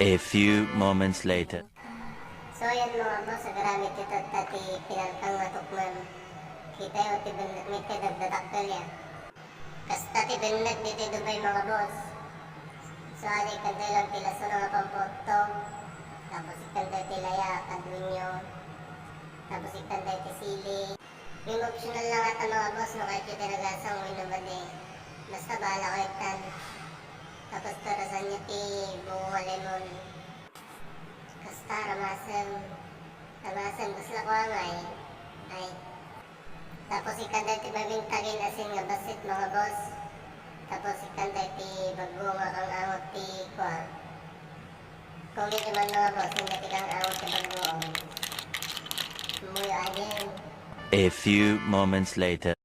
A few moments later. So yan mga boss, agamit ito tati pinalkang nga tukmem. Kita yung tibinat may kadagdadaktal yan. Kas tati binat dito Dubai mga boss. So ani kanday lang tila sa mga pampoto. Tapos ikanday tilaya, kadwinyo. Tapos ikanday tisili. Yung optional lang ata mga boss, no kahit yung tinagasang winumad eh. Basta bahala ko ikan. Tapos tarasan niyo ti bunga lemon. Kasta ramasan basta ko angay. Ay. Tapos ikanday ti mabintagin asin nga basit mga boss. Tapos ikanday ti bagunga kang angot ti kwa. Kung hindi man mga boss, hindi ti kang angot ti bagunga. Muyo again. A few moments later.